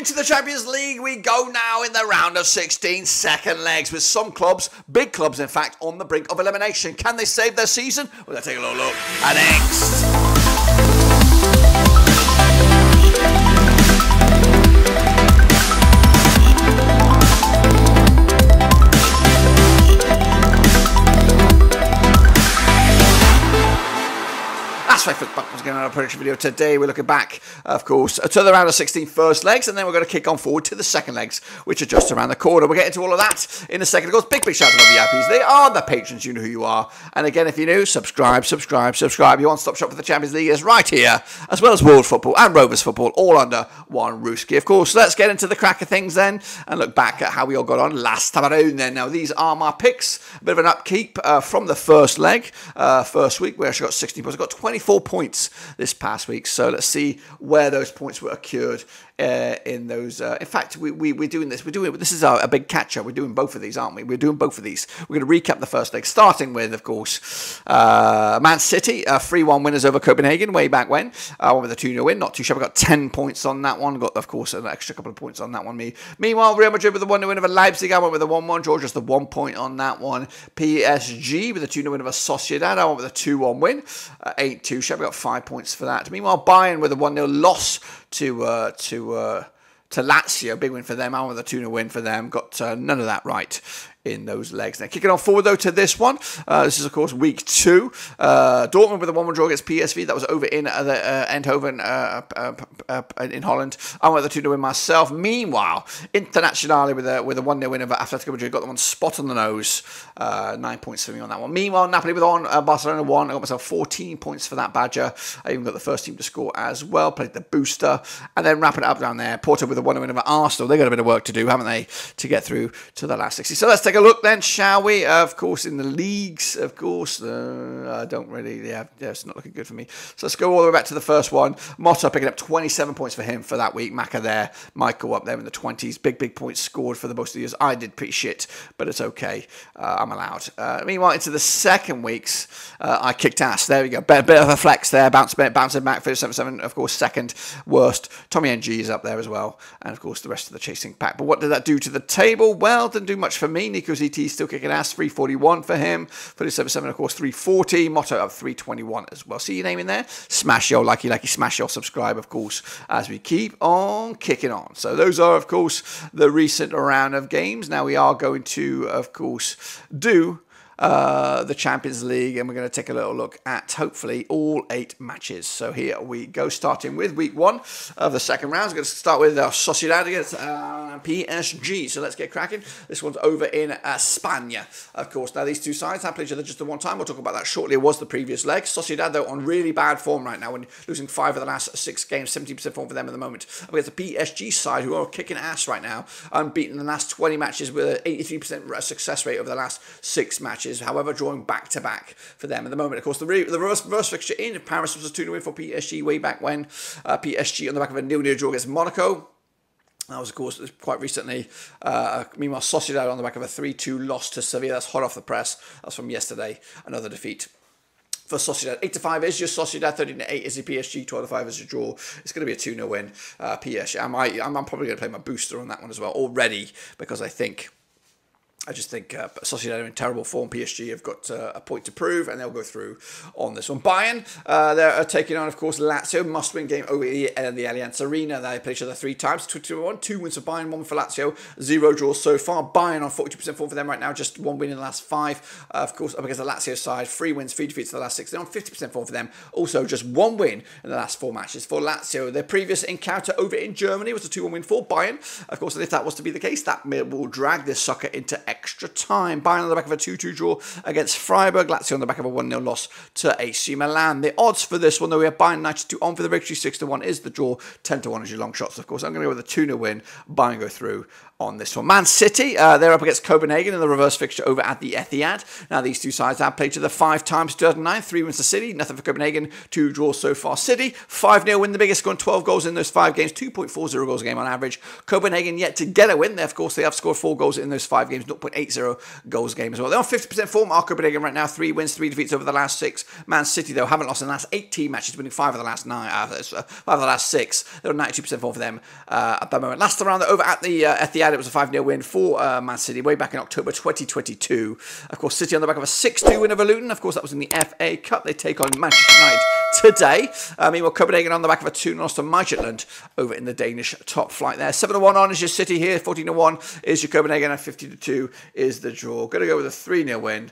Into the Champions League we go now in the round of 16, second legs, with some clubs, big clubs in fact, on the brink of elimination. Can they save their season? Well, let's take a little look at next. That's right, folks. Once again, on our prediction video today, we're looking back, of course, to the round of 16 first legs, and then we're going to kick on forward to the second legs, which are just around the corner. We'll get into all of that in a second. Of course, big shout out to the VIPs. They are the patrons. You know who you are. And again, if you're new, subscribe. Your one-stop shop for the Champions League is right here, as well as World Football and Rovers Football, all under one rooski. Of course, let's get into the crack of things then, and look back at how we all got on last time around then. Now, these are my picks. A bit of an upkeep from the first leg, first week. We actually got 16 points. I got 24 points this past week, so let's see where those points were occurred in those. In fact, we're doing this. This is a big catch-up. We're doing both of these, aren't we? We're doing both of these. We're going to recap the first leg, starting with, of course, Man City, 3-1 winners over Copenhagen way back when. I went with a 2-0 win, not too sure. I got 10 points on that one. Got, of course, an extra couple of points on that one. Meanwhile, Real Madrid with a 1-0 win over Leipzig. I went with a 1-1 draw, just the 1 point on that one. PSG with a 2-0 win over Sociedad. I went with a 2-1 win, 8-2 share. We got 5 points for that. Meanwhile, Bayern with a 1-0 loss to Lazio, big win for them. I went with a 2-0 win for them. Got none of that right in those legs. Now, kicking on forward, though, to this one. This is, of course, week 2. Dortmund with a 1-1 draw against PSV. That was over in Eindhoven in Holland. I went with a 2-0 win myself. Meanwhile, Internazionale with a 1-0 win over Atlético Madrid. Got the one spot on the nose. 9 points for me on that one. Meanwhile, Napoli with Barcelona 1. I got myself 14 points for that badger. I even got the first team to score as well. Played the booster. And then wrapping it up down there. Porto with a 1-0 win over Arsenal. They've got a bit of work to do, haven't they, to get through to the last 60. So let's take a look then, shall we? Of course, in the leagues, of course, I don't really, it's not looking good for me. So let's go all the way back to the first one. Motta picking up 27 points for him for that week. Maka there, might go up there in the 20s. Big points scored for the most of the years. I did pretty shit, but it's okay. I'm allowed. Meanwhile, into the second weeks, I kicked ass. There we go. Bit of a flex there. Bouncing back, 57. Of course, second worst. Tommy NG is up there as well. And of course, the rest of the chasing pack. But what did that do to the table? Well, didn't do much for me. Nico ZT still kicking ass, 341 for him. 37, of course, 340. Motto up 321 as well. See your name in there? Smash your likey, smash your subscribe, of course, as we keep on kicking on. So those are, of course, the recent round of games. Now we are going to, of course, do the Champions League, and we're going to take a little look at hopefully all 8 matches. So here we go, starting with week 1 of the second round. We're going to start with Sociedad against PSG. So let's get cracking. This one's over in Spain, of course. Now these two sides have played each other just the one time. We'll talk about that shortly. It was the previous leg. Sociedad, though, on really bad form right now, when losing 5 of the last 6 games, 70% form for them at the moment. Against the PSG side, who are kicking ass right now, unbeaten in the last 20 matches with an 83% success rate over the last 6 matches. However, drawing back-to-back for them at the moment. Of course, the reverse fixture in Paris was a 2-0 win for PSG way back when. PSG on the back of a 0-0 draw against Monaco. That was, of course, quite recently. Meanwhile, Sociedad on the back of a 3-2 loss to Sevilla. That's hot off the press. That's from yesterday. Another defeat for Sociedad. 8-5 is your Sociedad, 13-8 is the PSG, 12-5 is your draw. It's going to be a 2-0 win. PSG. I'm probably going to play my booster on that one as well already, because I just think Sociedad are in terrible form. PSG have got a point to prove, and they'll go through on this one. Bayern, they're taking on, of course, Lazio. Must-win game over the Allianz Arena. They played each other 3 times. 2-1. 2 wins for Bayern, 1 for Lazio. 0 draws so far. Bayern on 42% form for them right now. Just 1 win in the last 5. Of course, up against the Lazio side. 3 wins, 3 defeats in the last 6. They're on 50% form for them. Also, just 1 win in the last 4 matches for Lazio. Their previous encounter over in Germany was a 2-1 win for Bayern. Of course, and if that was to be the case, that will drag this sucker into extra time. Bayern on the back of a 2-2 draw against Freiburg. Lazio on the back of a 1-0 loss to AC Milan. The odds for this one, though, we have Bayern 92 on for the victory. 6-1 is the draw. 10-1 is your long shots, of course. I'm going to go with a 2-0 win. Bayern go through on this one. Man City, they're up against Copenhagen in the reverse fixture over at the Etihad. Now, these two sides have played each other 5 times, 2009. 3 wins to City, nothing for Copenhagen. 2 draws so far. City, 5-0 win, the biggest, scoring 12 goals in those 5 games. 2.40 goals a game on average. Copenhagen yet to get a win. Of course, they have scored 4 goals in those 5 games. 0.80 goals a game as well. They're on 50% form. Copenhagen right now, 3 wins, 3 defeats over the last 6. Man City, though, haven't lost in the last 18 matches, winning 5 of the last 9, 5 of the last 6. They're on 92% form for them at the moment. Last round, over at the Etihad, it was a 5-0 win for Man City way back in October 2022. Of course, City on the back of a 6-2 win over Luton. Of course, that was in the FA Cup. They take on Manchester United today. Meanwhile, Copenhagen on the back of a 2-0 loss to Midtjylland over in the Danish top flight there. 7-1 on is your City here. 14-1 is your Copenhagen, and 50-2 is the draw. Going to go with a 3-0 win.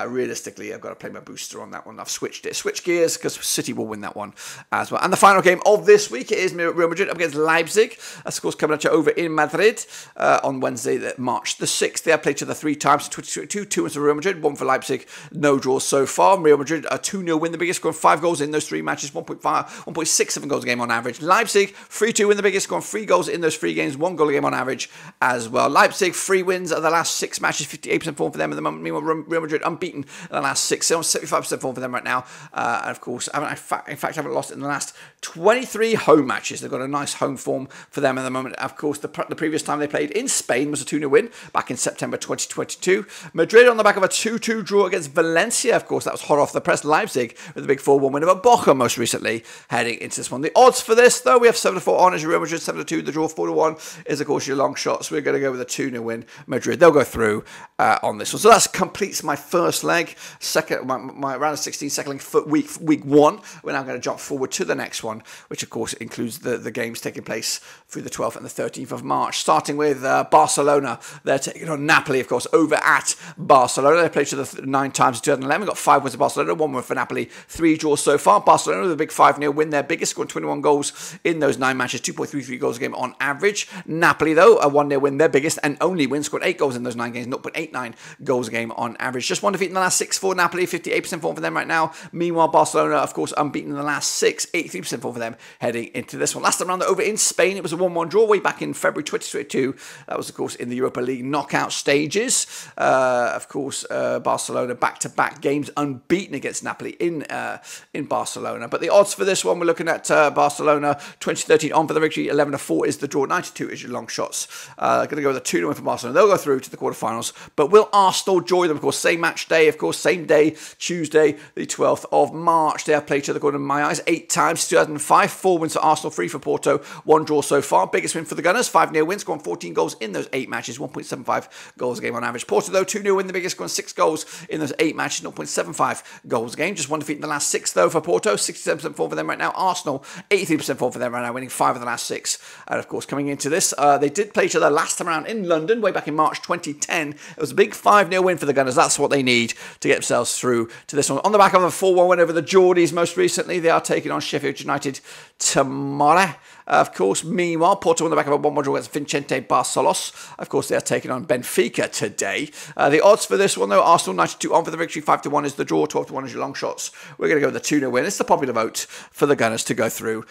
Realistically, I've got to play my booster on that one. I've switched it. Switch gears because City will win that one as well. And the final game of this week is Real Madrid up against Leipzig. That's, of course, coming at you over in Madrid on Wednesday, March the 6th. They have played each other 3 times in 2022. 2 wins for Real Madrid, 1 for Leipzig. No draws so far. Real Madrid a 2-0 win, the biggest, scoring 5 goals in those 3 matches, 1.67 goals a game on average. Leipzig, 3-2 win, the biggest, scoring 3 goals in those 3 games, 1 goal a game on average as well. Leipzig, 3 wins of the last 6 matches, 58% form for them at the moment. Meanwhile, Real Madrid unbeaten in the last 6, they're on 75% form for them right now. And of course, haven't lost in the last 23 home matches. They've got a nice home form for them at the moment. Of course, the previous time they played in Spain was a 2-0 win back in September 2022. Madrid on the back of a 2-2 draw against Valencia. Of course, that was hot off the press. Leipzig with a big 4-1 win over Bochum most recently heading into this one. The odds for this, though, we have 7-4 on as Real Madrid, 7-2. The draw 4-1 is, of course, your long shot. So we're going to go with a 2-0 win. Madrid, they'll go through on this one. So that completes my first leg. Second, my round of 16, second leg for week 1. We're now going to jump forward to the next one, which of course includes the games taking place through the 12th and the 13th of March. Starting with Barcelona, they're taking on Napoli, of course, over at Barcelona. They played each other 9 times in 2011. Got 5 wins for Barcelona, 1 win for Napoli, 3 draws so far. Barcelona with a big 5-0 win, their biggest, scoring 21 goals in those 9 matches, 2.33 goals a game on average. Napoli, though, a 1-0 win, their biggest and only win, scored 8 goals in those 9 games, 0.89 goals a game on average. Just 1 defeat in the last 6 for Napoli, 58% form for them right now. Meanwhile, Barcelona, of course, unbeaten in the last 6, 83% form for them heading into this one. Last time round over in Spain, it was a 1-1 draw way back in February 2022. That was, of course, in the Europa League knockout stages. Of course, Barcelona back-to-back games unbeaten against Napoli in Barcelona. But the odds for this one, we're looking at Barcelona 2013 on for the victory, 11-4 is the draw, 92 is your long shots. Going to go with a 2-0 win for Barcelona. They'll go through to the quarterfinals. But will Arsenal join them? Of course, same match day, of course, same day, Tuesday, the 12th of March. They have played each other, according to my eyes, 8 times, 2005. 4 wins for Arsenal, 3 for Porto, 1 draw so far. Biggest win for the Gunners, 5-0 win, scoring 14 goals in those 8 matches, 1.75 goals a game on average. Porto, though, 2-0 win, the biggest, scoring 6 goals in those 8 matches, 0.75 goals a game. Just 1 defeat in the last 6, though, for Porto, 67% form for them right now. Arsenal, 83% form for them right now, winning 5 of the last 6. And, of course, coming into this, they did play each other last time around in London, way back in March 2010. It was a big 5-0 win for the Gunners. That's what they need to get themselves through to this one. On the back of a 4-1 win over the Geordies most recently, they are taking on Sheffield United tomorrow. Of course, meanwhile, Porto on the back of a 1-1 draw against Vicente Barcelos. Of course, they are taking on Benfica today. The odds for this one, though, Arsenal 92 on for the victory, 5-1 is the draw, 12-1 is your long shots. We're going to go with the 2-0 win. It's the popular vote for the Gunners to go through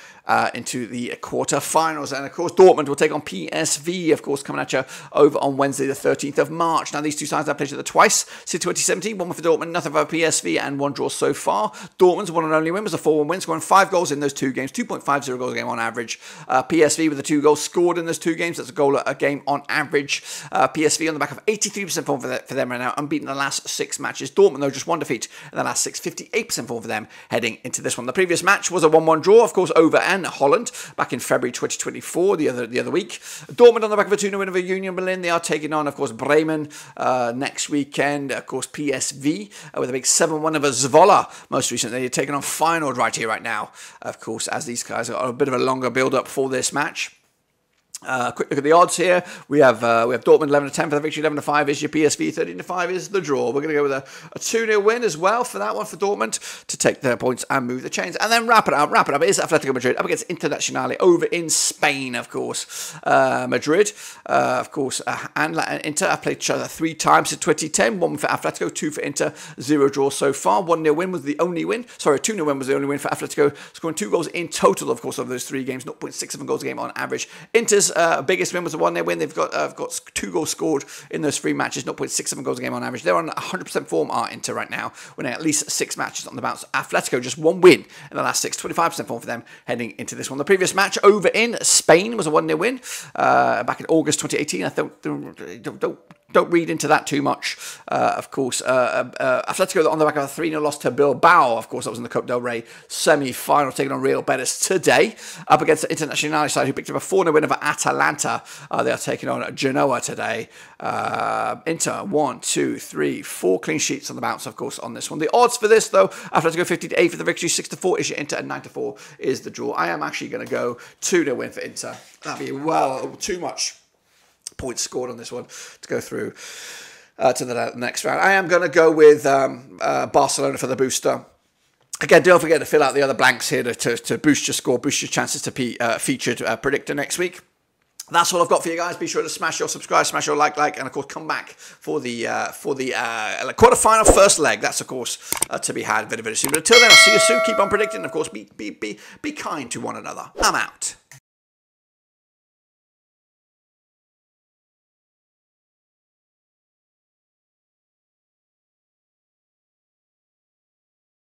into the quarterfinals. And, of course, Dortmund will take on PSV, of course, coming at you over on Wednesday, the 13th of March. Now, these two sides have played each other twice. Since 2017, 1 for Dortmund, nothing for PSV, and 1 draw so far. Dortmund's one and only win was a 4-1 win, scoring 5 goals in those 2 games, 2.50 goals a game on average. PSV with the 2 goals scored in those 2 games. That's a goal a game on average. PSV on the back of 83% form for them right now, unbeaten in the last 6 matches. Dortmund, though, just 1 defeat in the last 6, 58% form for them heading into this one. The previous match was a 1-1 draw, of course, over in Holland back in February 2024, the other week. Dortmund on the back of a 2-0 win over Union Berlin. They are taking on, of course, Bremen next weekend. Of course, PSV with a big 7-1 over Zwolle most recently. They're taking on Feyenoord right here, right now, of course, as these guys got a bit of a longer build-up for this match. Quick look at the odds here. We have Dortmund 11-10 for the victory, 11-5 is your PSV, 13-5 is the draw. We're going to go with a 2-0 win as well for that one for Dortmund to take their points and move the chains. And then wrap it up. Is Atlético Madrid up against Internazionale over in Spain, of course. Madrid, of course, and Inter have played each other 3 times in 2010. 1 for Atlético, 2 for Inter, 0 draws so far. 1-0 win was the only win. Sorry, 2-0 win was the only win for Atlético, scoring 2 goals in total, of course, over those 3 games, 0.67 goals a game on average. Inter's biggest win was a 1-0 win. They've got 2 goals scored in those 3 matches, 0.67 goals a game on average. They're on 100% form, are Inter right now, winning at least 6 matches on the bounce. Atletico just 1 win in the last 6, 25% form for them heading into this one. The previous match over in Spain was a 1-0 win back in August 2018. I don't don't read into that too much. Of course, Atlético on the back of a 3-0 loss to Bilbao. Of course, that was in the Copa del Rey semi-final, taking on Real Betis today. Up against the Internazionale side, who picked up a 4-0 win over Atalanta. They are taking on Genoa today. Inter, 1, 2, 3, 4 clean sheets on the bounce, of course, on this one. The odds for this, though, Atletico 50-8 for the victory, 6-4 is your Inter, and 9-4 is the draw. I am actually going to go 2-0 win for Inter. That'd be well too much points scored on this one to go through to the next round. I am going to go with Barcelona for the booster. Again, don't forget to fill out the other blanks here to boost your score, boost your chances to be featured predictor next week. That's all I've got for you guys. Be sure to smash your subscribe, smash your like, and of course come back for the quarterfinal first leg. That's of course to be had very, very soon. But until then, I'll see you soon. Keep on predicting. Of course, be kind to one another. I'm out.